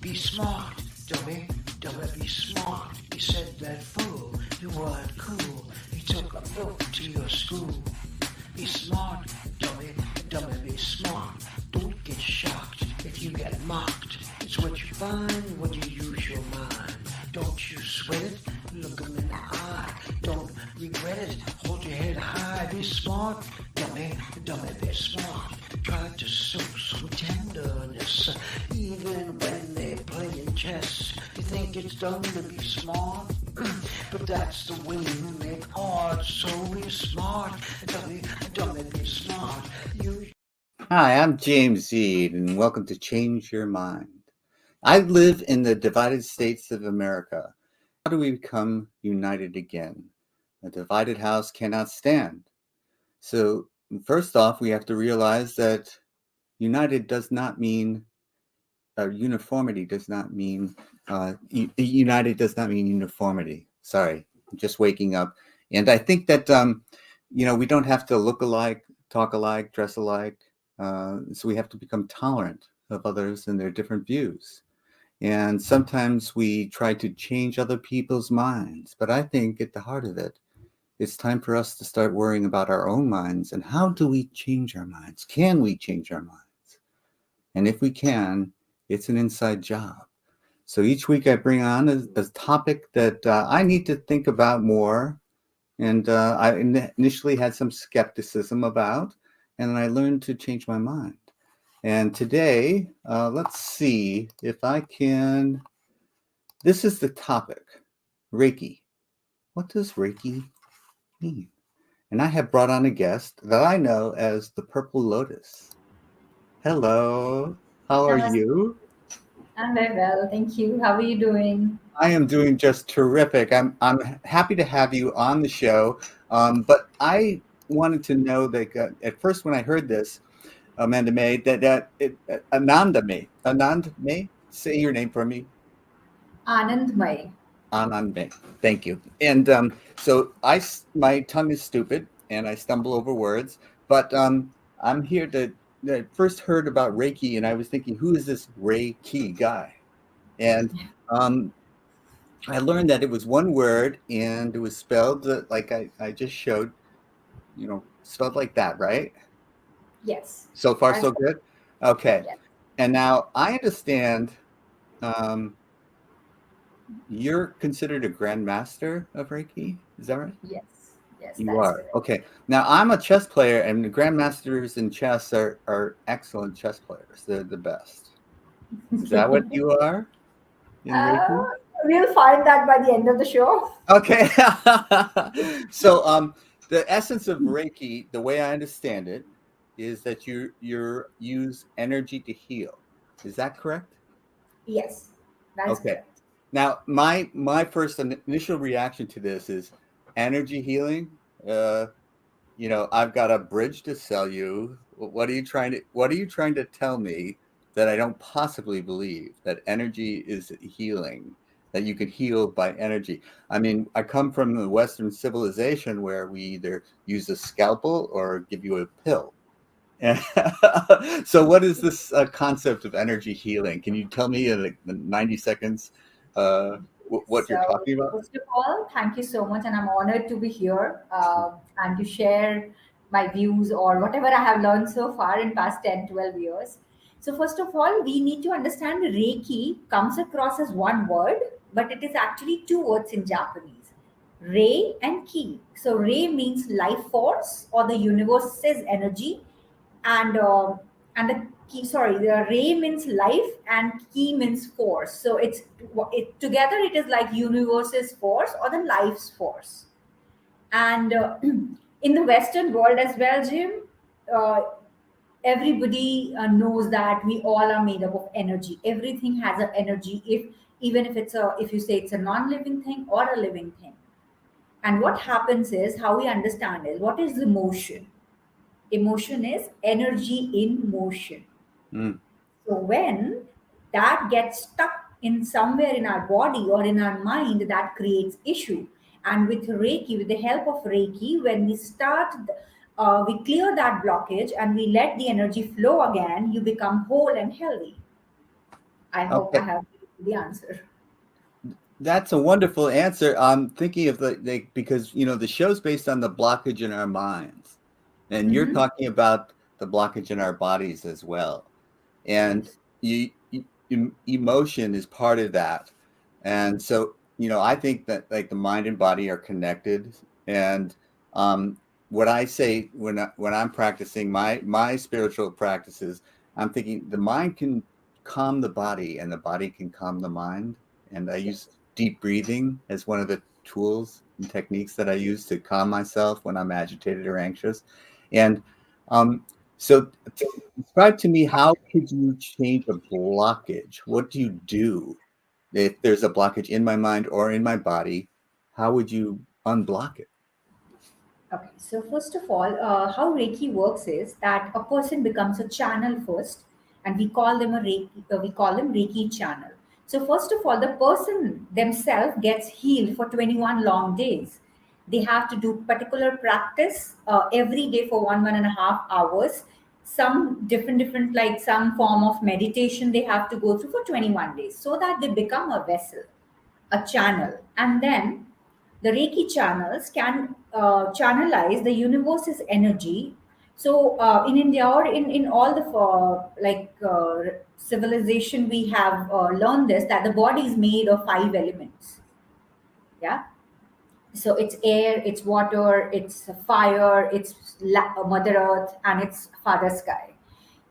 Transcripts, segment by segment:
Be smart, dummy, dummy, be smart. He said that fool, you weren't cool. He took a book to your school. Be smart, dummy, dummy, be smart. Don't get shocked if you get mocked. It's what you find when you use your mind. Don't you sweat it, look 'em in the eye. Don't regret it, hold your head high. Be smart, dummy, dummy, be smart. Try to show some tenderness, even when they're playing chess. You think it's dumb to be smart, but that's the way you make art. So be smart, dummy, dummy, be smart. Hi, I'm James Eade, and welcome to Change Your Mind. I live in the divided states of America. How do we become united again? A divided house cannot stand. So, first off, we have to realize that united does not mean, uniformity does not mean, united does not mean uniformity. Sorry, I'm just waking up. And I think that, we don't have to look alike, talk alike, dress alike. So we have to become tolerant of others and their different views. And sometimes we try to change other people's minds. But I think at the heart of it, it's time for us to start worrying about our own minds and how do we change our minds? Can we change our minds? And if we can, it's an inside job. So each week I bring on a topic that I need to think about more. And I initially had some skepticism about, and then I learned to change my mind. And today, let's see if I can. This is the topic, Reiki. What does Reiki mean? And I have brought on a guest that I know as the Purple Lotus. Hello, how are Namaste. you? I'm very well, thank you. How are you doing? I am doing just terrific. I'm happy to have you on the show. But I wanted to know that at first when I heard this, Amanda May, Ananda May, say your name for me. Anandmay. Anand May. Thank you. And so my tongue is stupid and I stumble over words, but I'm here I first heard about Reiki and I was thinking, who is this Reiki guy? And I learned that it was one word and it was spelled like I just showed, spelled like that, right? Yes. So far, so good? Okay. Yes. And now I understand you're considered a grandmaster of Reiki. Is that right? Yes. Yes, You that's are. correct. Okay. Now I'm a chess player and the grandmasters in chess are excellent chess players. They're the best. Is that what you are in Uh, Reiki? we'll find that by the end of the show. Okay. So the essence of Reiki, the way I understand it, is that you use energy to heal. Is that correct? Yes, that's Okay. correct. Now my first initial reaction to this is energy healing. I've got a bridge to sell you. What are you trying to tell me that I don't possibly believe that energy is healing, that you can heal by energy? I mean, I come from the Western civilization where we either use a scalpel or give you a pill. So what is this concept of energy healing? Can you tell me in like 90 seconds what you're So, talking about? first of all, thank you so much, and I'm honored to be here and to share my views or whatever I have learned so far in past 10, 12 years. So, first of all, we need to understand Reiki comes across as one word, but it is actually two words in Japanese, Rei and Ki. So, Rei means life force or the universe's energy, and the key, sorry, the ray means life and key means force, so it together it is like universe's force or the life's force. And in the Western world as well, Jim, uh, everybody knows that we all are made up of energy. Everything has an energy, if even if if you say it's a non-living thing or a living thing. And what happens is, how we understand is, what is the motion? Emotion is energy in motion. Mm. So when that gets stuck in somewhere in our body or in our mind, that creates issue. And with Reiki, with the help of Reiki, when we start, we clear that blockage and we let the energy flow again, you become whole and healthy. I hope I Okay. have the answer. That's a wonderful answer. I'm thinking of because the show's based on the blockage in our minds, and you're Hmm. talking about the blockage in our bodies as well. And Yes. emotion is part of that. And so I think that like the mind and body are connected. And um, what I say when I'm practicing my spiritual practices, I'm thinking the mind can calm the body and the body can calm the mind. And I use Yes. deep breathing as one of the tools and techniques that I use to calm myself when I'm agitated or anxious. And um, so describe to me, how could you change a blockage? What do you do if there's a blockage in my mind or in my body? How would you unblock it? Okay, so first of all, how Reiki works is that a person becomes a channel first, and we call them a Reiki. We call them Reiki channel. So first of all, the person themselves gets healed for 21 long days. They have to do particular practice every day for 1.5 hours. Some different like some form of meditation they have to go through for 21 days, so that they become a vessel, a channel, and then the Reiki channels can channelize the universe's energy. So in India or in all the civilization, we have learned this, that the body is made of 5 elements. Yeah. So it's air, it's water, it's fire, it's Mother Earth, and it's Father Sky.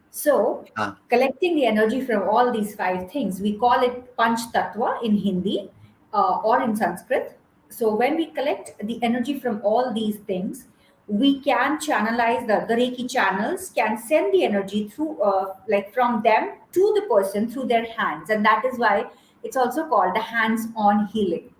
So, Ah, collecting the energy from all these 5 things, we call it Panch Tattva in Hindi or in Sanskrit. So, when we collect the energy from all these things, we can channelize the Reiki channels, can send the energy through, like from them to the person through their hands. And that is why it's also called the hands on healing.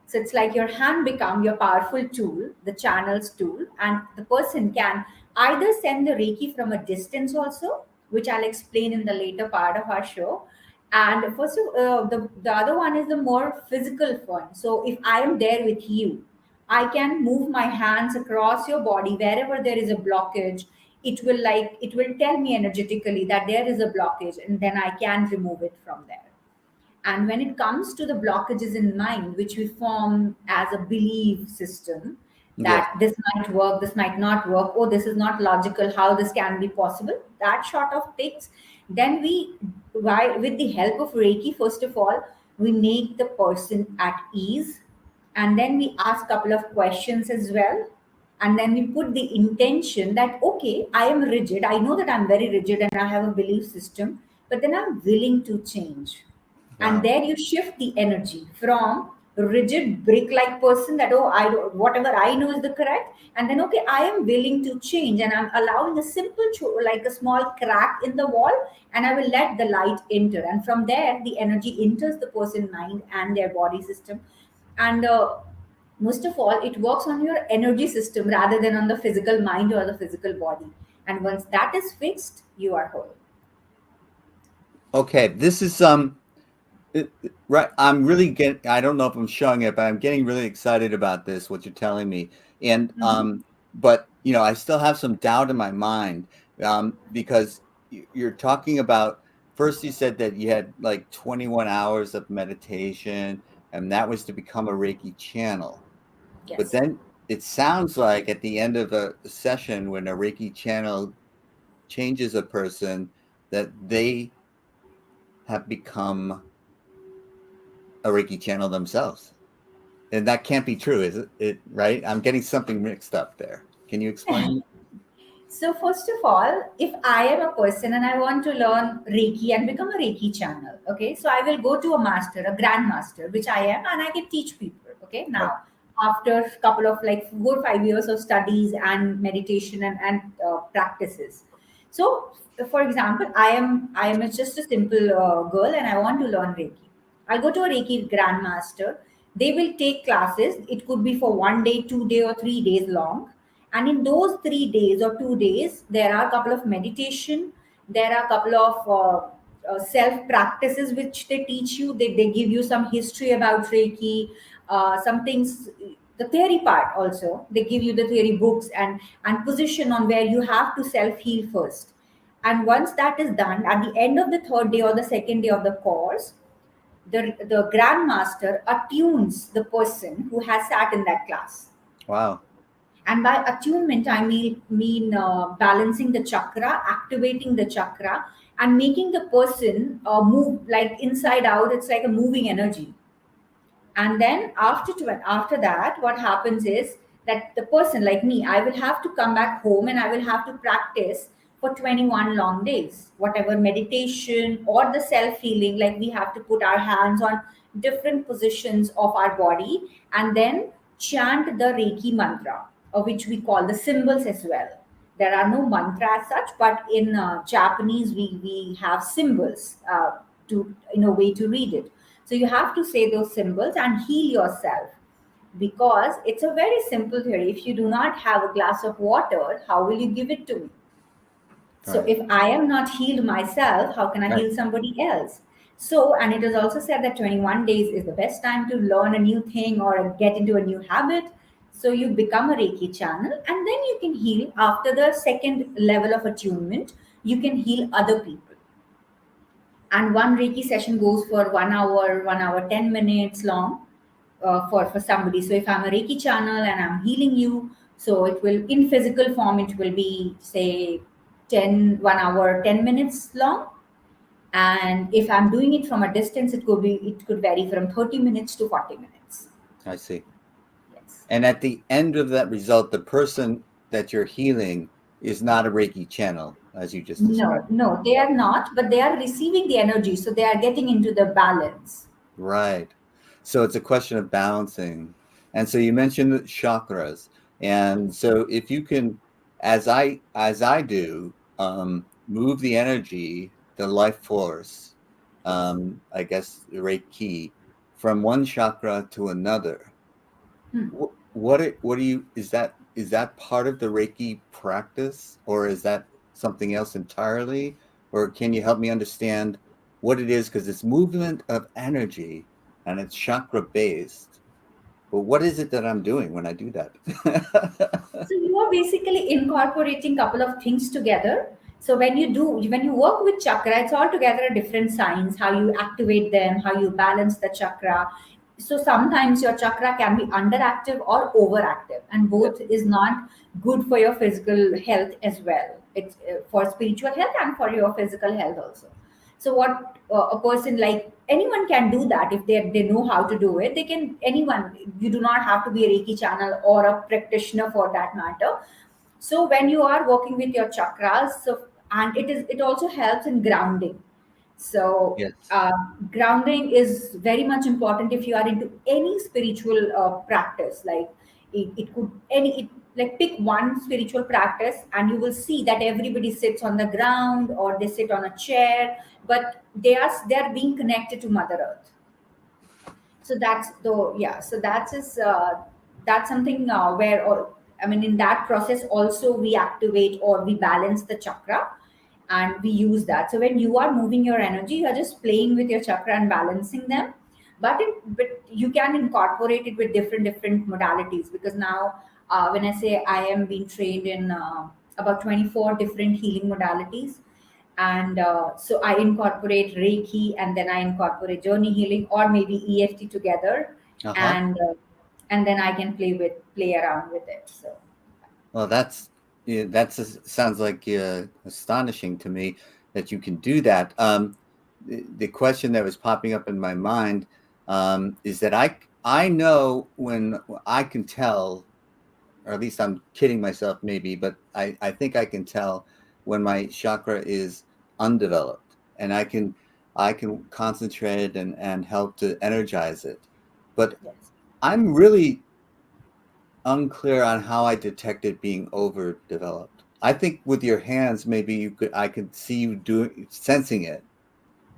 So it's like your hand become your powerful tool, the channels tool, and the person can either send the Reiki from a distance also, which I'll explain in the later part of our show. And first, the other one is the more physical one. So if I am there with you, I can move my hands across your body wherever there is a blockage. It will tell me energetically that there is a blockage, and then I can remove it from there. And when it comes to the blockages in mind, which we form as a belief system, yes. that this might work, this might not work, oh, this is not logical, how this can be possible, that sort of things, then with the help of Reiki, first of all, we make the person at ease. And then we ask a couple of questions as well. And then we put the intention that, okay, I am rigid. I know that I'm very rigid and I have a belief system, but then I'm willing to change. And Wow. there you shift the energy from rigid brick like person that, oh, I don't, whatever I know is the correct, and then, okay, I am willing to change, and I'm allowing a simple like a small crack in the wall, and I will let the light enter, and from there the energy enters the person mind and their body system. And most of all, it works on your energy system rather than on the physical mind or the physical body. And once that is fixed, you are whole. Okay. This is right. I don't know if I'm showing it, but I'm getting really excited about this, what you're telling me. And Mhm. but I still have some doubt in my mind, because you're talking about, first you said that you had like 21 hours of meditation, and that was to become a Reiki channel. But Yes. then it sounds like at the end of a session, when a Reiki channel changes a person, that they have become a Reiki channel themselves. And that can't be true, is it? Right? I'm getting something mixed up there. Can you explain? So, first of all, if I am a person and I want to learn Reiki and become a Reiki channel, okay, so I will go to a master, a grandmaster, which I am, and I can teach people. Okay, Oh, now after a couple of like 4 or 5 years of studies and meditation and practices. So, for example, I am just a simple girl and I want to learn Reiki. I'll go to a Reiki grandmaster. They will take classes. It could be for 1 day, 2 day, or 3 days long, and in those 3 days or 2 days, there are a couple of meditation, there are a couple of self practices which they teach you. They give you some history about Reiki, some things, the theory part also. They give you the theory books and position on where you have to self heal first. And once that is done, at the end of the third day or the second day of the course, the grandmaster attunes the person who has sat in that class. Wow. And by attunement, I mean balancing the chakra, activating the chakra, and making the person move like inside out. It's like a moving energy. And then after that, what happens is that the person like me, I will have to come back home and I will have to practice for 21 long days, whatever meditation or the self healing. Like we have to put our hands on different positions of our body and then chant the Reiki mantra, which we call the symbols as well. There are no mantra as such, but in Japanese we have symbols to in a way to read it. So you have to say those symbols and heal yourself, because it's a very simple theory. If you do not have a glass of water, how will you give it to me? So Right. if I am not healed myself, how can I Right. heal somebody else? So, and it is also said that 21 days is the best time to learn a new thing or get into a new habit. So you become a Reiki channel and then you can heal after the second level of attunement. You can heal other people. And one Reiki session goes for 1 hour, 1 hour, 10 minutes long for somebody. So if I'm a Reiki channel and I'm healing you, so it will, in physical form, it will be say 1 hour, 10 minutes long. And if I'm doing it from a distance, it could vary from 30 minutes to 40 minutes. I see. Yes. And at the end of that result, the person that you're healing is not a Reiki channel, as you just No, described. no, they are not, but they are receiving the energy. So they are getting into the balance. Right. So it's a question of balancing. And so you mentioned the chakras. And so if you can, as I do, move the energy, the life force, Yes. I guess the Reiki, from one chakra to another. Hmm. What do you is that part of the Reiki practice, or is that something else entirely? Or can you help me understand what it is? Because it's movement of energy and it's chakra based. But what is it that I'm doing when I do that? So you are basically incorporating couple of things together. So when you work with chakra, it's all together different signs, how you activate them, how you balance the chakra. So sometimes your chakra can be underactive or overactive, and Yeah. both is not good for your physical health as well. It's for spiritual health and for your physical health also. So what a person like anyone can do that if they know how to do it. They can anyone. You do not have to be a Reiki channel or a practitioner for that matter. So when you are working with your chakras, so and it also helps in grounding. So Yes. grounding is very much important if you are into any spiritual practice. Like it could any it, like pick one spiritual practice and you will see that everybody sits on the ground or they sit on a chair, but they are being connected to Mother Earth. So that's the yeah so that's something where or I mean in that process also we activate or we balance the chakra, and we use that. So when you are moving your energy, you are just playing with your chakra and balancing them, but you can incorporate it with different modalities, because now when I say I am being trained in about 24 different healing modalities, and so I incorporate Reiki and then I incorporate journey healing or maybe EFT together, Uh-huh. and uh, and then I can play around with it. So Well, that's yeah, sounds like astonishing to me that you can do that. The question that was popping up in my mind is that I know when I can tell, or at least I'm kidding myself maybe, but I think I can tell when my chakra is undeveloped, and I can concentrate and help to energize it. But yes. I'm really unclear on how I detected being overdeveloped. I think with your hands, maybe I could see you doing sensing it,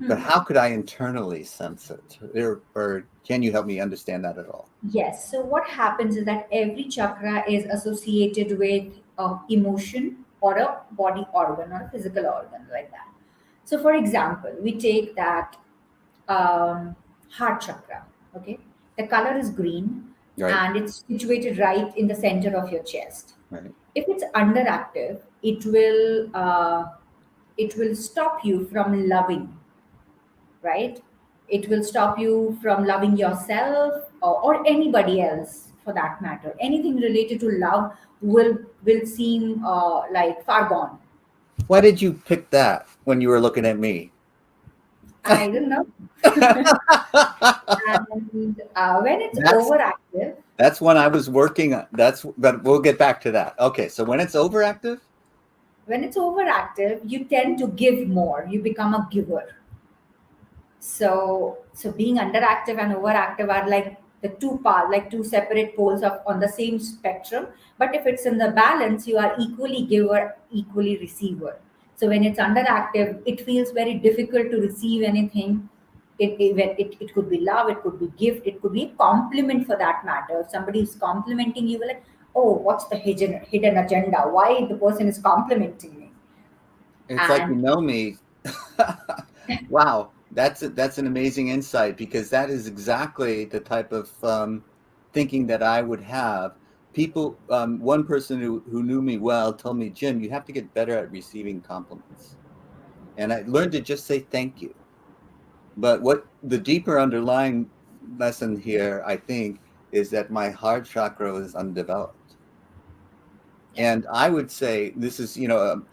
but Hmm. how could I internally sense it? Or can you help me understand that at all? Yes. So what happens is that every chakra is associated with emotion or a body organ or a physical organ like that. So for example, we take that heart chakra. Okay, the color is green Right, and it's situated right in the center of your chest. right, If it's underactive, it will stop you from loving, right? It will stop you from loving yourself, or anybody else for that matter. Anything related to love will seem like far gone. Why did you pick that when you were looking at me? I don't know. And when it's That's overactive, that's when I was working on. But we'll get back to that. Okay, so when it's overactive, you tend to give more. You become a giver. So being underactive and overactive are like the two parts, like two separate poles of on the same spectrum. But if it's in the balance, you are equally giver, equally receiver. So when it's underactive, it feels very difficult to receive anything. It could be love, it could be gift, it could be a compliment for that matter. If somebody is complimenting you, like, oh, what's the hidden agenda? Why the person is complimenting me? it's like you And know me. Wow, that's an amazing insight because that is exactly the type of thinking that I would have. People, one person who knew me well told me, Jim, you have to get better at receiving compliments. And I learned to just say thank you. But what the deeper underlying lesson here, I think, is that my heart chakra is undeveloped. yeah, And I would say this is,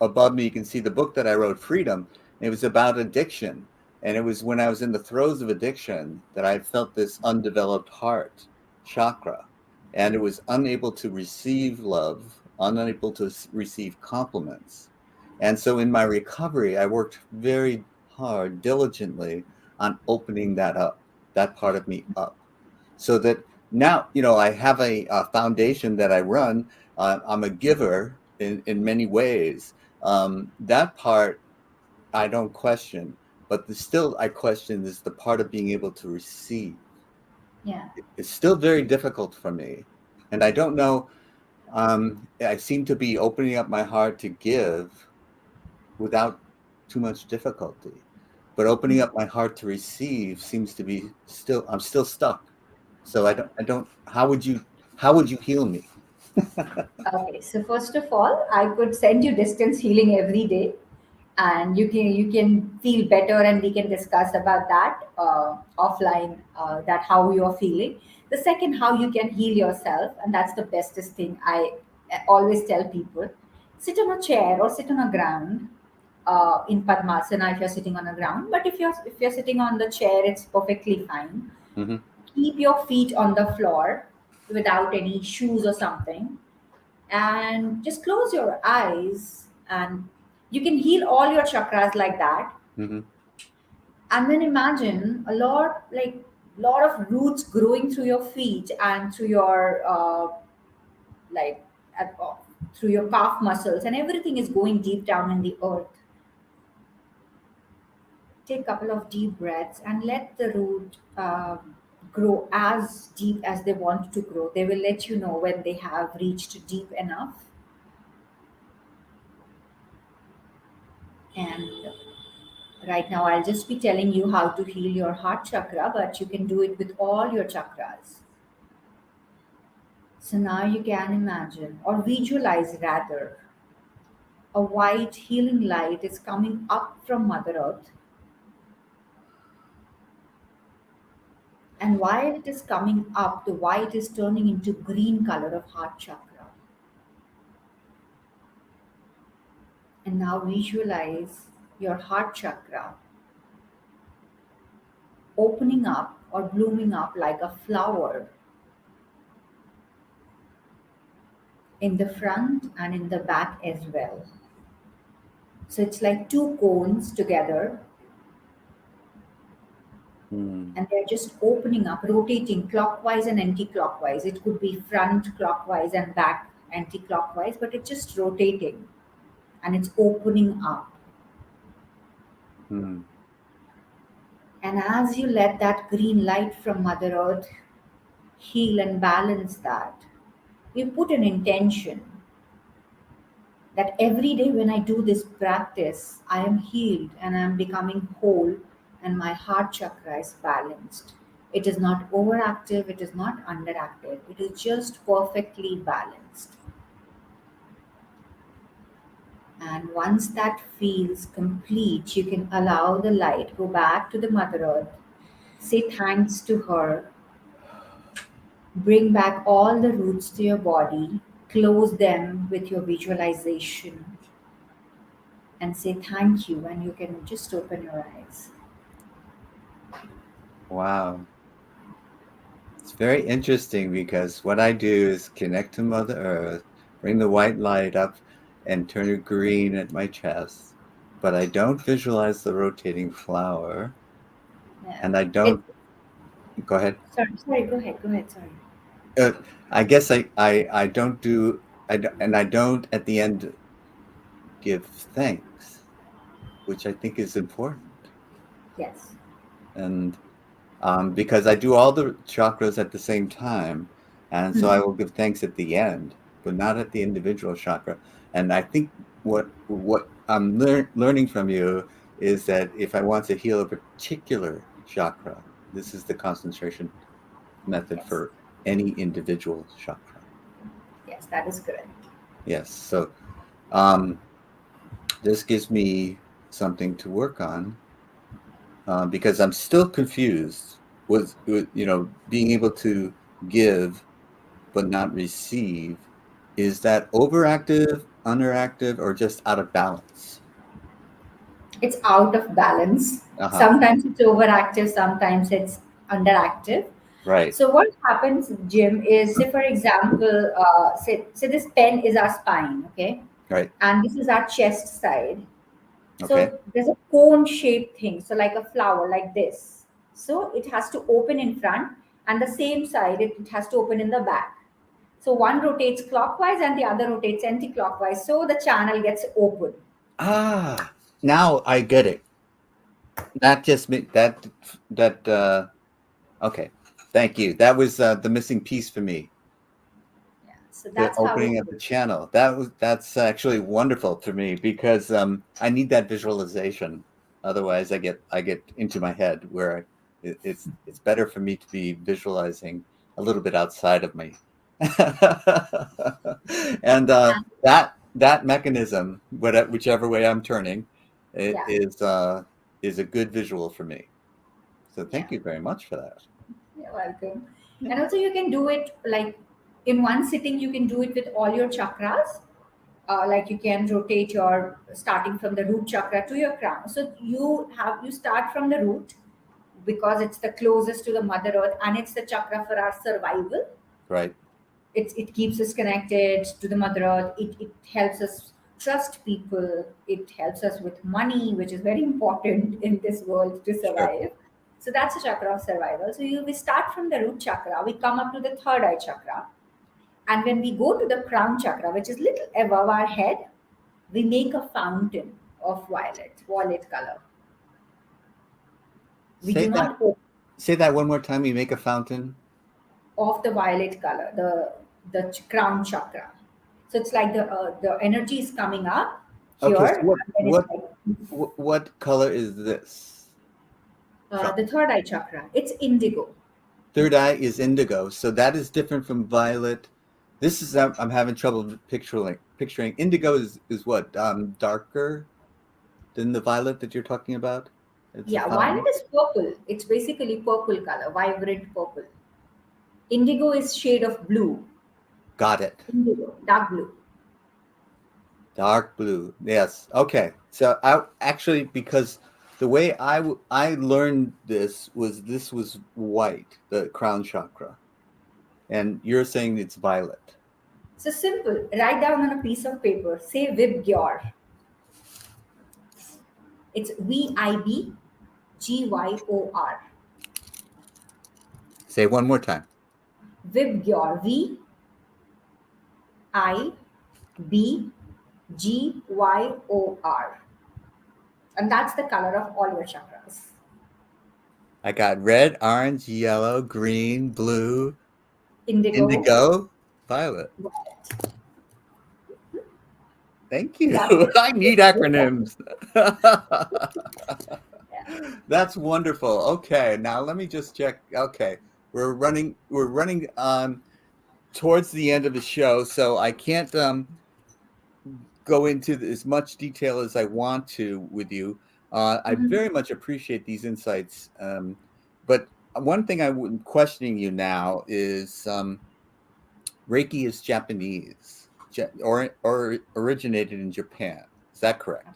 above me, you can see the book that I wrote, Freedom. It was about addiction. And it was when I was in the throes of addiction that I felt this undeveloped heart chakra. And it was unable to receive love, unable to receive compliments. And so in my recovery, I worked very hard, diligently on opening that up, that part of me up. So that now, I have a foundation that I run. I'm a giver in many ways. That part I don't question, but still I question is the part of being able to receive. yeah. It's still very difficult for me. And I don't know, I seem to be opening up my heart to give without too much difficulty. But opening up my heart to receive seems to be I'm still stuck. So how would you heal me? Okay, so first of all, I could send you distance healing every day, and you can feel better, and we can discuss about that offline. That how you are feeling. The second, how you can heal yourself, and that's the bestest thing I always tell people: sit on a chair or sit on a ground. In Padmasana, if you're sitting on a ground, but if you're sitting on the chair, it's perfectly fine. Hmm. Keep your feet on the floor without any shoes or something, and just close your eyes, and you can heal all your chakras like that. Hmm. And then imagine a lot of roots growing through your feet and through your like at, through your calf muscles, and everything is going deep down in the earth. Take a couple of deep breaths and let the root grow as deep as they want to grow. They will let you know when they have reached deep enough. And right now, I'll just be telling you how to heal your heart chakra, but you can do it with all your chakras. So now you can imagine or visualize rather a white healing light is coming up from Mother Earth. And while it is coming up, the white is turning into green color of heart chakra. And now visualize your heart chakra opening up or blooming up like a flower in the front and in the back as well. So it's like two cones together, Mm. and they're just opening up, rotating clockwise and anti-clockwise. It could be front clockwise and back anti-clockwise, but it's just rotating and it's opening up. Mm. And as you let that green light from Mother Earth heal and balance that, you put an intention that every day when I do this practice, I am healed and I am becoming whole, and my heart chakra is balanced. It is not overactive, it is not underactive, it is just perfectly balanced. And once that feels complete, you can allow the light go back to the Mother Earth Say thanks to her. Bring back all the roots to your body. Close them with your visualization and say thank you. And you can just open your eyes. Wow. It's very interesting because what I do is connect to Mother Earth, bring the white light up, and turn it green at my chest. But I don't visualize the rotating flower, Yeah. and I It, don't. Go ahead. sorry, go ahead, sorry. Uh, I guess I don't do. And I don't at the end give thanks, which I think is important. Yes. And because I do all the chakras at the same time. And so I will give thanks at the end, but not at the individual chakra. And I think what I'm learning from you is that if I want to heal a particular chakra, this is the concentration method Yes. for any individual chakra. Yes, that is correct. Yes. So um, this gives me something to work on because I'm still confused with being able to give but not receive. Is that overactive, underactive, or just out of balance? It's out of balance. Uh-huh. Sometimes it's overactive, sometimes it's underactive. Right. So what happens, Jim, is say for example, say this pen is our spine, okay, Right. and this is our chest side. Okay. So there's a cone shaped thing, so like a flower, like this. So it has to open in front, and the same side it has to open in the back. So one rotates clockwise and the other rotates anti-clockwise. So the channel gets open. Ah, now I get it. That just that okay. Thank you. That was the missing piece for me. Yeah. So The that's how it opening of the is. channel. That's actually wonderful to me because I need that visualization. Otherwise, I get into my head where it's better for me to be visualizing a little bit outside of me. And that mechanism, whichever way I'm turning, it Yeah. is a good visual for me. So Yeah. thank you very much for that. You're welcome. Yeah. And also, you can do it like in one sitting, you can do it with all your chakras. Like you can rotate your starting from the root chakra to your crown. So you start from the root because it's the closest to the Mother Earth and it's the chakra for our survival. Right. It keeps us connected to the Mother Earth. It helps us trust people. It helps us with money, which is very important in this world to Sure. survive. So that's a chakra of survival. So we start from the root chakra, we come up to the third eye chakra, and when we go to the crown chakra, which is little above our head, we make a fountain of violet color. We Say do that. not open Say that one more time. You make a fountain. of the violet color, crown chakra. So it's like the energy is coming up Okay. here, So and then it's like what color is this? the third eye chakra. It's indigo. Third eye is indigo, so that is different from violet. This is I'm having trouble picturing. Indigo is what darker than the violet that you're talking about. It's a Yeah, violet fountain. is purple. It's basically purple color, vibrant purple. Indigo is shade of blue. Got it. Indigo, dark blue. Dark blue. Yes. Okay. So I actually because the way I learned this was white, the crown chakra, and you're saying it's violet. So simple. Write down on a piece of paper. Say Vibgyor. It's Vibgyor. Say it one more time. Vibgyor. Vibgyor. And that's the color of all your chakras. I got red, orange, yellow, green, blue, Indigo. indigo, violet. Violet. Thank you. That's I need acronyms. yeah. That's wonderful. Okay, now let me just check. Okay, we're running towards the end of the show, so I can't go into as much detail as I want to with you. I Mhm. very much appreciate these insights. But one thing I'm questioning you now is Reiki is Japanese, or originated in Japan. Is that correct?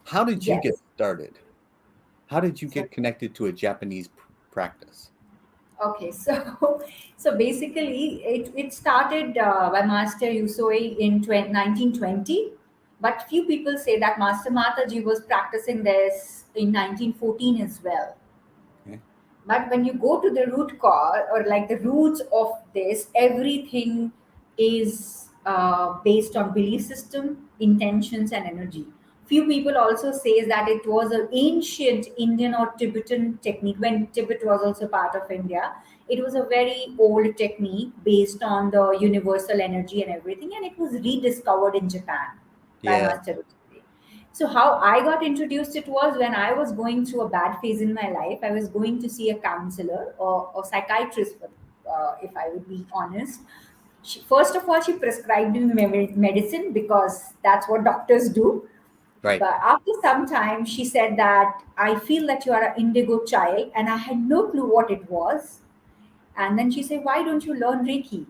How did you get Yes. started? How did you So get connected to a Japanese practice? okay, so so basically, it started by Master Yusoi in 1920, but few people say that Master Mataji was practicing this in 1914 as well. Okay. But when you go to the root cause or like the roots of this, everything is based on belief system, intentions, and energy. Few people also says that it was an ancient Indian or Tibetan technique when Tibet was also part of India. It was a very old technique based on the universal energy and everything, and it was rediscovered in Japan by Yeah. Master Roshi. So how I got introduced it was when I was going through a bad phase in my life. I was going to see a counselor or psychiatrist, if I would be honest. First of all, she prescribed me medicine because that's what doctors do. Right. But after some time, she said that I feel that you are an indigo child, and I had no clue what it was. And then she said, "Why don't you learn Reiki?"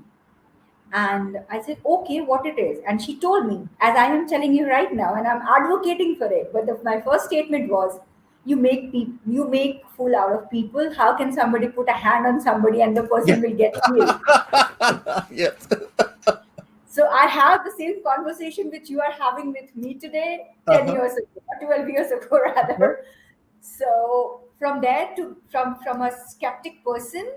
And I said, "Okay, what it is?" And she told me, as I am telling you right now, and I'm advocating for it. But my first statement was, you make fool out of people. How can somebody put a hand on somebody and the Yeah. person will get healed?" Yes. So I have the same conversation which you are having with me today, 10 Uh-huh. years ago, or 12 years ago, Uh-huh. rather. So from there to from a skeptic person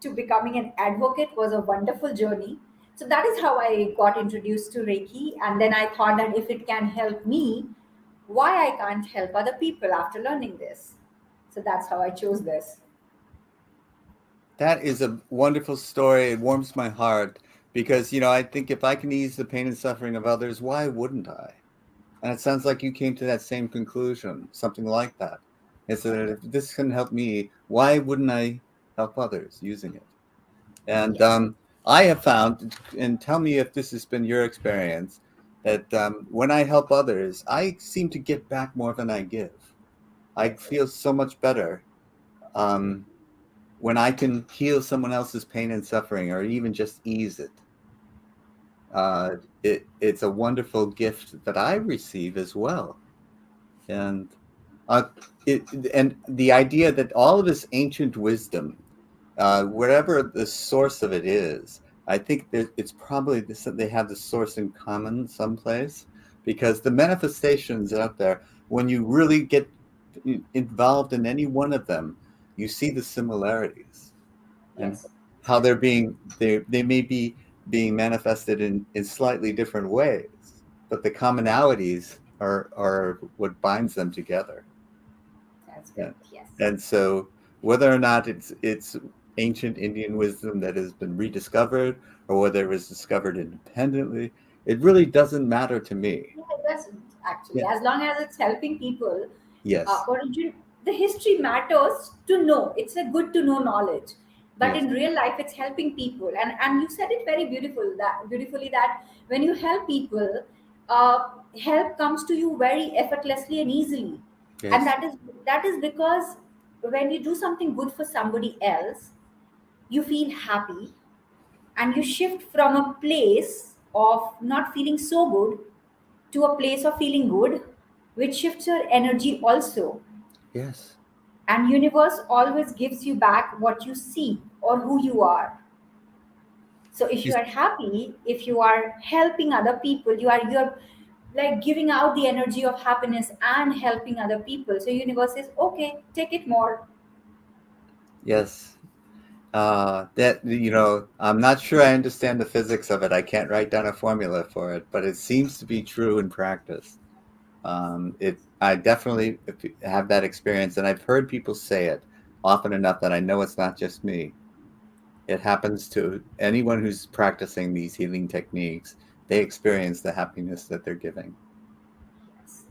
to becoming an advocate was a wonderful journey. So that is how I got introduced to Reiki. And then I thought that if it can help me, why I can't help other people after learning this? So that's how I chose this. That is a wonderful story. It warms my heart because, I think if I can ease the pain and suffering of others, why wouldn't I? And it sounds like you came to that same conclusion, something like that. It's that if this can help me, why wouldn't I help others using it? And Yes, I have found, and tell me if this has been your experience, that when I help others, I seem to get back more than I give. I that's it. feel so much better um, when I can heal someone else's pain and suffering, or even just ease it. Uh, it's a wonderful gift that I receive as well. And uh, it, and the idea that all of this ancient wisdom, wherever the source of it is, I think that it's probably this, that they have the source in common someplace, because the manifestations out there, when you really get involved in any one of them, you see the similarities and Yes, how they may be being manifested in slightly different ways, but the commonalities are what binds them together. that's Yeah. correct. Yes. And so whether or not it's ancient Indian wisdom that has been rediscovered or whether it was discovered independently, it really doesn't matter to me. Yeah, it doesn't actually. Yeah. As long as it's helping people, Yes. origin, the history matters to know. It's a good to know knowledge. But Yes. in real life, it's helping people. And you said it very beautifully that when you help people, help comes to you very effortlessly and easily. And Yes. that is because when you do something good for somebody else, you feel happy and you shift from a place of not feeling so good to a place of feeling good, which shifts your energy also. Yes. And universe always gives you back what you see or who you are. So if you Yes. are happy, if you are helping other people, you're like giving out the energy of happiness and helping other people. So universe says, okay, take it more. Yes. That I'm not sure I understand the physics of it. I can't write down a formula for it, but it seems to be true in practice. I definitely have that experience, and I've heard people say it often enough that I know it's not just me. It happens to anyone who's practicing these healing techniques. They experience the happiness that they're giving.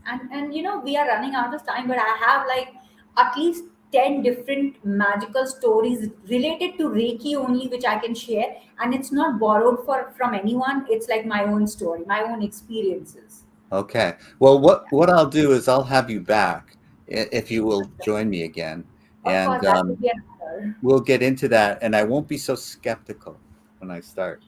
And we are running out of time, but I have like at least 10 different magical stories related to Reiki only, which I can share. And it's not borrowed from anyone. It's like my own story, my own experiences. Okay. Well, what I'll do is I'll have you back if you will join me again, Of And course, that would be an honor. we'll get into that. And I won't be so skeptical when I start.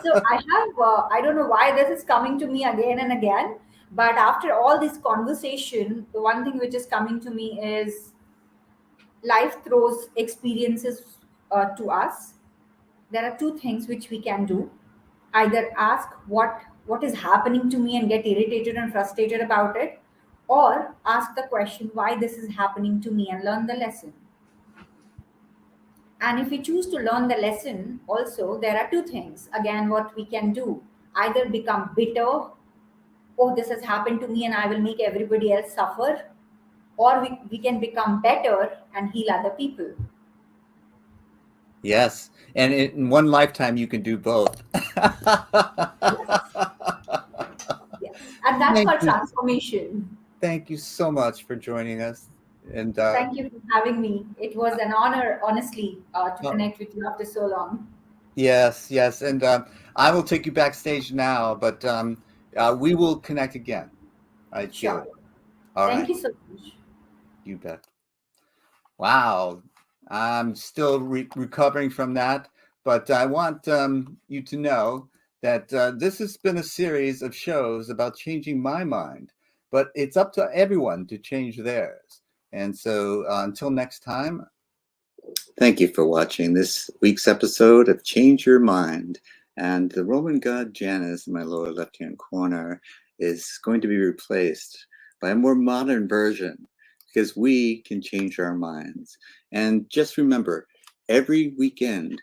So I have, I don't know why this is coming to me again and again, but after all this conversation, the one thing which is coming to me is life throws experiences to us. There are two things which we can do: either ask what is happening to me and get irritated and frustrated about it, or ask the question why this is happening to me and learn the lesson. And if we choose to learn the lesson, also there are two things again what we can do: either become bitter, oh this has happened to me and I will make everybody else suffer, or we can become better and heal other people. Yes. And in one lifetime, you can do both. Yes, yes, and that's Thank called you. transformation. Thank you so much for joining us. And Thank you for having me. It was an honor, honestly, to uh, connect with you after so long. yes, yes. And I will take you backstage now, but we will connect again. I feel Sure. it. All Thank right. you so much. You bet. Wow. I'm still recovering from that, but I want you to know that this has been a series of shows about changing my mind, but it's up to everyone to change theirs. And so until next time, thank you for watching this week's episode of Change Your Mind. And the Roman god Janus in my lower left-hand corner is going to be replaced by a more modern version because we can change our minds. And just remember, every weekend